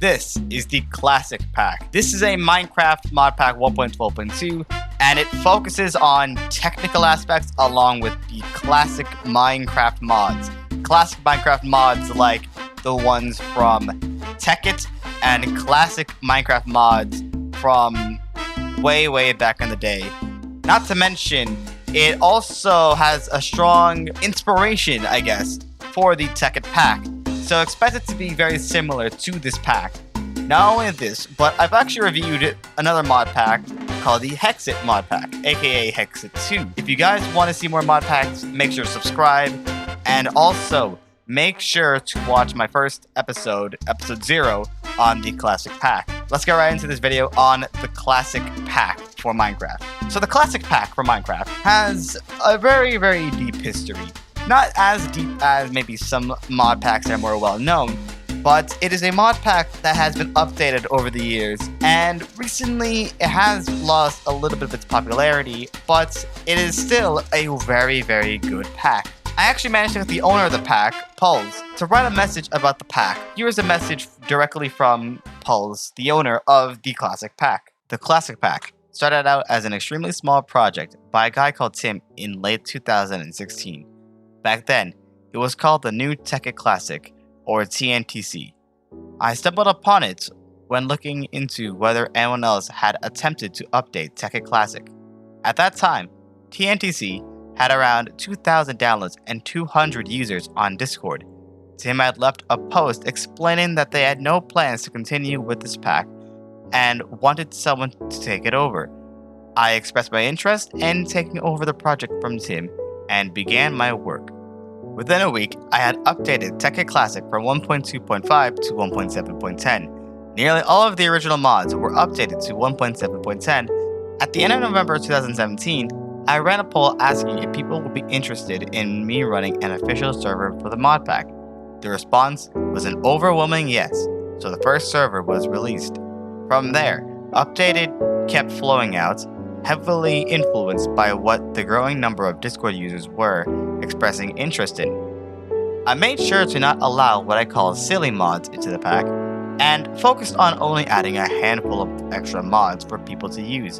This is the Classic Pack. This is a Minecraft Modpack 1.12.2, and it focuses on technical aspects along with the classic Minecraft mods. Classic Minecraft mods like the ones from Hexxit and classic Minecraft mods from way back in the day. Not to mention, it also has a strong inspiration, I guess, for the Hexxit pack. So expect it to be very similar to this pack. Not only this, but I've actually reviewed another mod pack called the Hexxit mod pack, aka Hexxit 2. If you guys want to see more mod packs, make sure to subscribe, and also make sure to watch my first episode 0, on the Classic Pack. Let's get right into this video on the Classic Pack for Minecraft. So the Classic Pack for Minecraft has a very deep history. Not as deep as maybe some mod packs that are more well known, but it is a mod pack that has been updated over the years, and recently it has lost a little bit of its popularity, but it is still a very good pack. I actually managed to get the owner of the pack, Pulse, to write a message about the pack. Here's a message directly from Pulse, the owner of the Classic Pack. The Classic Pack started out as an extremely small project by a guy called Tim in late 2016. Back then, it was called the New Hexxit Classic, or TNTC. I stumbled upon it when looking into whether anyone else had attempted to update Hexxit Classic. At that time, TNTC had around 2,000 downloads and 200 users on Discord. Tim had left a post explaining that they had no plans to continue with this pack and wanted someone to take it over. I expressed my interest in taking over the project from Tim and began my work. Within a week, I had updated Hexxit Classic from 1.2.5 to 1.7.10. Nearly all of the original mods were updated to 1.7.10. At the end of November 2017, I ran a poll asking if people would be interested in me running an official server for the mod pack. The response was an overwhelming yes, so the first server was released. From there, updated kept flowing out, heavily influenced by what the growing number of Discord users were expressing interest in. I made sure to not allow what I call silly mods into the pack, and focused on only adding a handful of extra mods for people to use.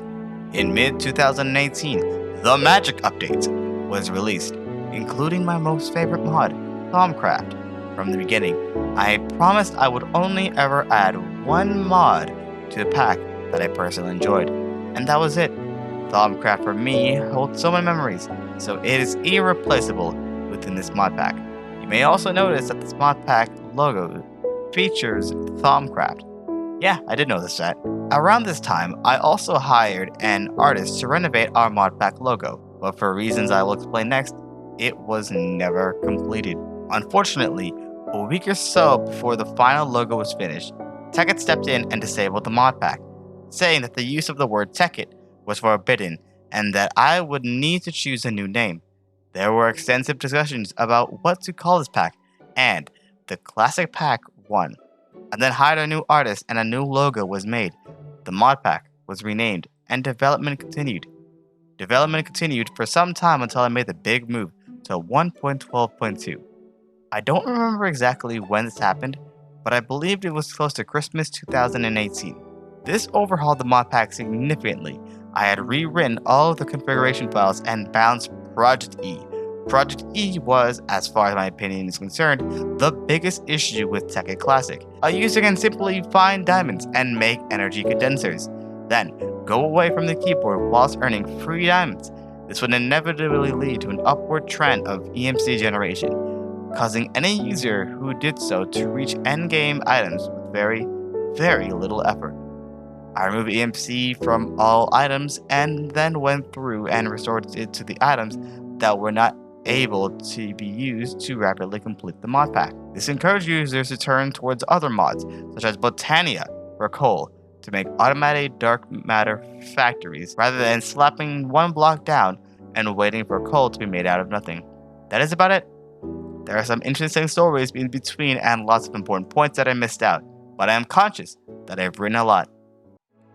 In mid-2018, the Magic Update was released, including my most favorite mod, Thaumcraft. From the beginning, I promised I would only ever add one mod to the pack that I personally enjoyed, and that was it. Thaumcraft for me holds so many memories, so it is irreplaceable within this mod pack. You may also notice that this mod pack logo features Thaumcraft. Yeah, I did notice that. Around this time, I also hired an artist to renovate our mod pack logo, but for reasons I will explain next, it was never completed. Unfortunately, a week or so before the final logo was finished, Hexxit stepped in and disabled the mod pack, saying that the use of the word Hexxit was forbidden and that I would need to choose a new name. There were extensive discussions about what to call this pack, and the Classic Pack won. I then hired a new artist and a new logo was made. The mod pack was renamed and development continued. Development continued for some time until I made the big move to 1.12.2. I don't remember exactly when this happened, but I believed it was close to Christmas 2018. This overhauled the mod pack significantly. I had rewritten all of the configuration files and bounced Project E. Project E was, as far as my opinion is concerned, the biggest issue with Hexxit Classic. A user can simply find diamonds and make energy condensers, then go away from the keyboard whilst earning free diamonds. This would inevitably lead to an upward trend of EMC generation, causing any user who did so to reach endgame items with very little effort. I removed EMC from all items and then went through and restored it to the items that were not able to be used to rapidly complete the mod pack. This encouraged users to turn towards other mods, such as Botania for coal, to make automated dark matter factories rather than slapping one block down and waiting for coal to be made out of nothing. That is about it. There are some interesting stories in between and lots of important points that I missed out, but I am conscious that I've written a lot.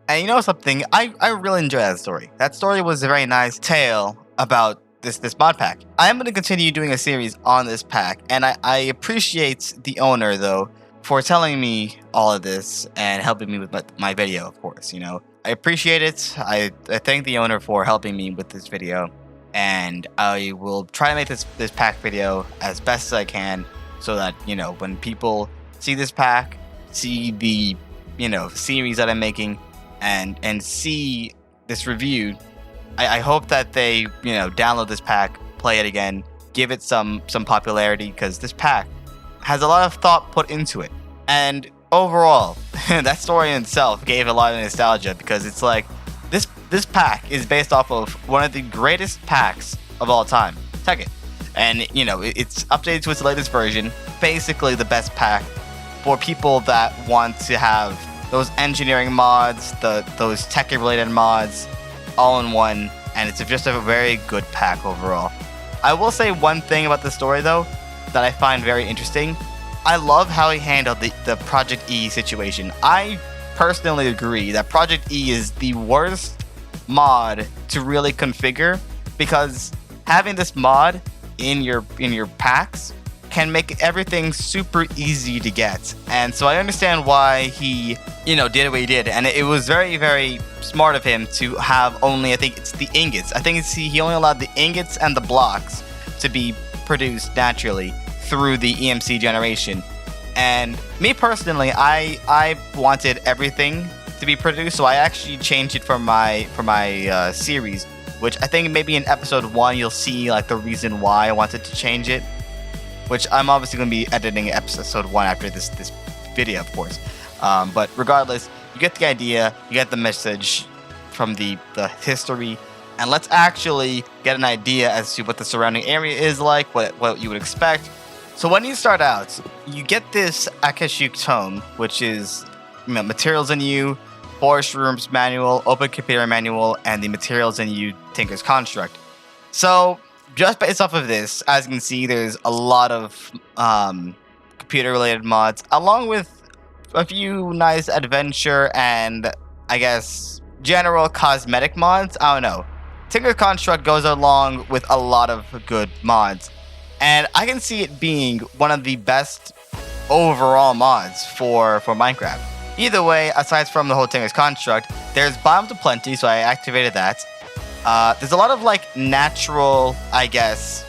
And you know something, I really enjoy that story. That story was a very nice tale about this mod pack. I am going to continue doing a series on this pack, and I appreciate the owner, though, for telling me all of this and helping me with my video, of course. I appreciate it. I thank the owner for helping me with this video, and I will try to make this pack video as best as I can, so that when people see this pack, see the series that I'm making, and see this review, I hope that they download this pack, play it again, give it some popularity, because this pack has a lot of thought put into it. And overall, that story in itself gave a lot of nostalgia, because it's like this pack is based off of one of the greatest packs of all time, Hexxit. And it's updated to its latest version, basically the best pack for people that want to have those engineering mods, those tech-related mods, all in one, and it's just a very good pack overall. I will say one thing about the story, though, that I find very interesting. I love how he handled the Project E situation. I personally agree that Project E is the worst mod to really configure, because having this mod in your packs can make everything super easy to get. And so I understand why he did what he did, and it was very, very smart of him to have only, I think it's the ingots. I think he only allowed the ingots and the blocks to be produced naturally through the EMC generation. And me personally, I wanted everything to be produced, so I actually changed it for my series, which I think maybe in episode 1 you'll see like the reason why I wanted to change it, which I'm obviously going to be editing episode 1 after this video, of course. But regardless, you get the idea, you get the message from the history, and let's actually get an idea as to what the surrounding area is like, what you would expect. So when you start out, you get this Akashic Tome, which is Materials in You, Forest Rooms Manual, Open Computer Manual, and the Materials in You Tinker's Construct. So just based off of this, as you can see, there's a lot of computer-related mods, along with a few nice adventure and, I guess, general cosmetic mods. I don't know. Tinker's Construct goes along with a lot of good mods, and I can see it being one of the best overall mods for Minecraft. Either way, aside from the whole Tinker's Construct, there's Biomes Aplenty, so I activated that. There's a lot of like natural, I guess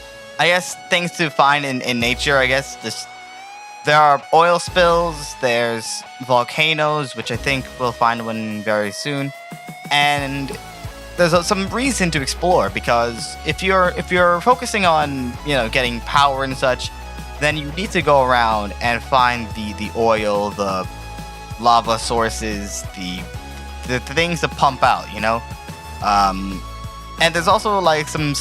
things to find in nature. I guess there are oil spills, there's volcanoes, which I think we'll find one very soon, and there's some reason to explore, because if you're focusing on getting power and such, then you need to go around and find the oil, the lava sources, the things to pump out, and there's also like some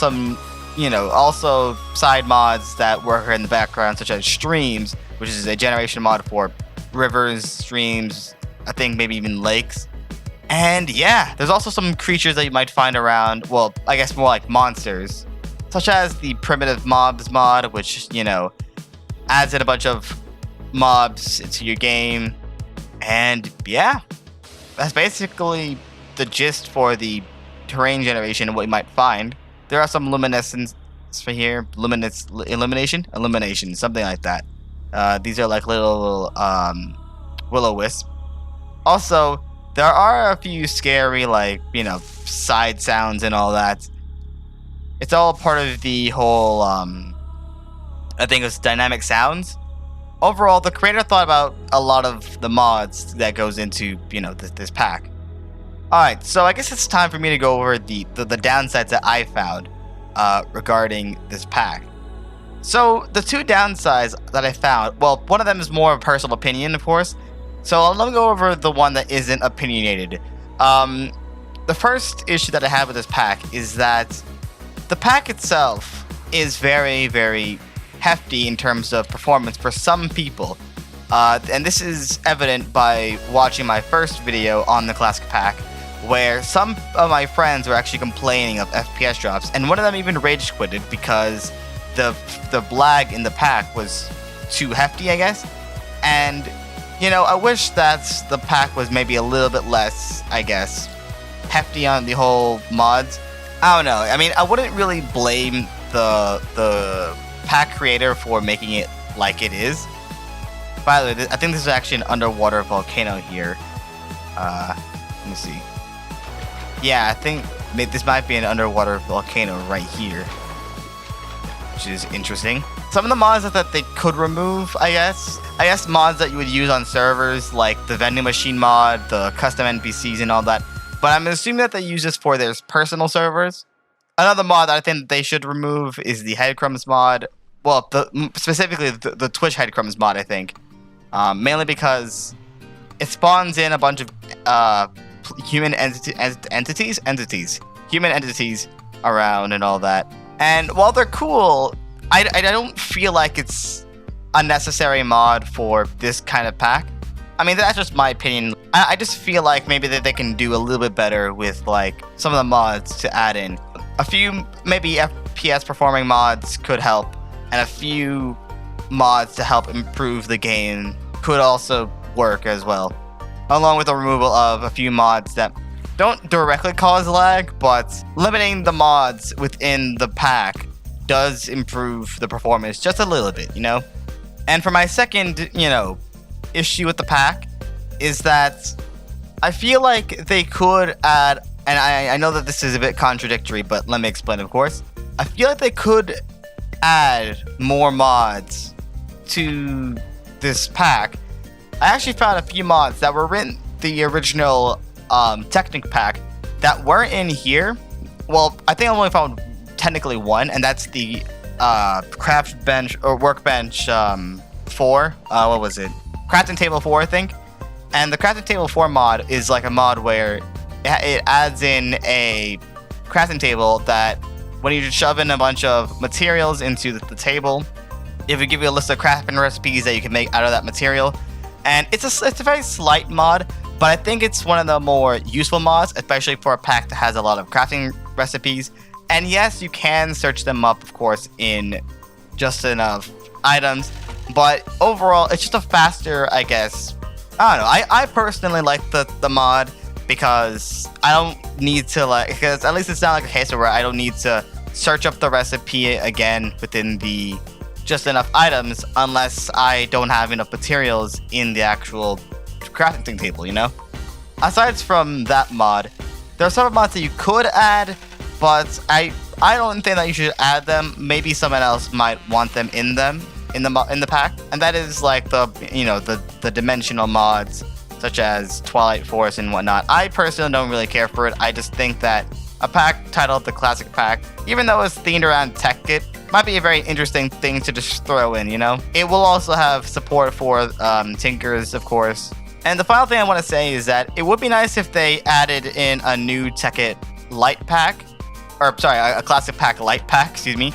also side mods that work in the background, such as Streams, which is a generation mod for rivers, streams, I think maybe even lakes. And yeah, there's also some creatures that you might find around, well, I guess more like monsters, such as the Primitive Mobs mod, which, adds in a bunch of mobs into your game. And yeah, that's basically the gist for the terrain generation and what you might find. There are some luminescence for here, illumination, something like that. These are like little will-o-wisp. Also, there are a few scary, like, side sounds and all that. It's all part of the whole, I think it's dynamic sounds. Overall, the creator thought about a lot of the mods that goes into, this pack. Alright, so I guess it's time for me to go over the downsides that I found regarding this pack. So, the two downsides that I found, well, one of them is more of a personal opinion, of course. So, let me go over the one that isn't opinionated. The first issue that I have with this pack is that the pack itself is very, very hefty in terms of performance for some people. And this is evident by watching my first video on the classic pack, where some of my friends were actually complaining of FPS drops, and one of them even rage quitted because the lag in the pack was too hefty, I guess. And I wish that the pack was maybe a little bit less, I guess, hefty on the whole mods. I don't know. I mean, I wouldn't really blame the pack creator for making it like it is. By the way, I think this is actually an underwater volcano here. Let me see. Yeah, I think this might be an underwater volcano right here, which is interesting. Some of the mods that they could remove, I guess mods that you would use on servers, like the vending machine mod, the custom NPCs and all that. But I'm assuming that they use this for their personal servers. Another mod that I think they should remove is the headcrumbs mod. Well, specifically the Twitch headcrumbs mod, I think. Mainly because it spawns in a bunch of human entities around and all that. And while they're cool, I don't feel like it's a necessary mod for this kind of pack. I mean, that's just my opinion. I just feel like maybe that they can do a little bit better with like some of the mods to add in. A few maybe FPS performing mods could help, and a few mods to help improve the game could also work as well, along with the removal of a few mods that don't directly cause lag, but limiting the mods within the pack does improve the performance just a little bit, you know? And for my second, issue with the pack is that I feel like they could add, and I know that this is a bit contradictory, but let me explain, of course. I feel like they could add more mods to this pack. I actually found a few mods that were in the original Technic pack that weren't in here. Well, I think I only found technically one, and that's the craft bench or workbench 4. What was it? Crafting table 4, I think. And the crafting table 4 mod is like a mod where it adds in a crafting table that when you shove in a bunch of materials into the table, it will give you a list of crafting recipes that you can make out of that material. And it's a very slight mod, but I think it's one of the more useful mods, especially for a pack that has a lot of crafting recipes. And yes, you can search them up, of course, in just enough items, but overall, it's just a faster, I guess. I don't know. I personally like the mod because I don't need to because at least it's not like a case where I don't need to search up the recipe again within the just enough items unless I don't have enough materials in the actual crafting table, you know? Aside from that mod, there are several mods that you could add, but I don't think that you should add them. Maybe someone else might want them in the pack, and that is like the dimensional mods such as Twilight Force and whatnot. I personally don't really care for it. I just think that a pack titled the Classic Pack, even though it's themed around TechKit, might be a very interesting thing to just throw in, you know? It will also have support for Tinkers, of course. And the final thing I want to say is that it would be nice if they added in a new TechKit Light Pack, or sorry, a Classic Pack Light Pack, excuse me.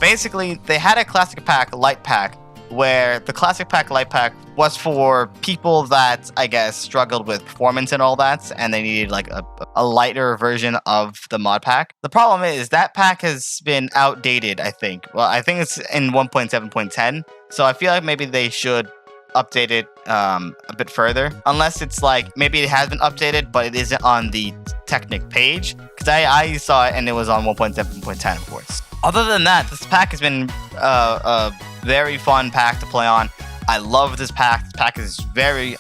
Basically, they had a Classic Pack Light Pack where the Classic Pack Light Pack was for people that, I guess, struggled with performance and all that, and they needed like a lighter version of the mod pack. The problem is that pack has been outdated, I think. Well, I think it's in 1.7.10, so I feel like maybe they should update it a bit further. Unless it's like, maybe it has been updated, but it isn't on the Technic page, because I saw it and it was on 1.7.10, of course. Other than that, this pack has been a very fun pack to play on. I love this pack. This pack is very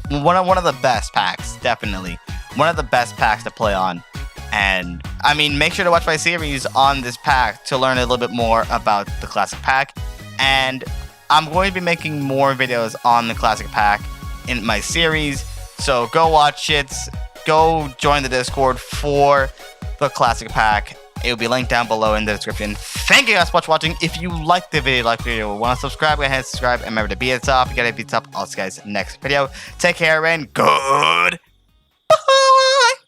one of the best packs, definitely. One of the best packs to play on. And I mean, make sure to watch my series on this pack to learn a little bit more about the Classic Pack. And I'm going to be making more videos on the Classic Pack in my series. So go watch it. Go join the Discord for the Classic Pack. It will be linked down below in the description. Thank you guys so much for watching. If you liked the video, want to subscribe, go ahead and subscribe. And remember to be at the top. You gotta be at the top. I'll see you guys next video. Take care and good.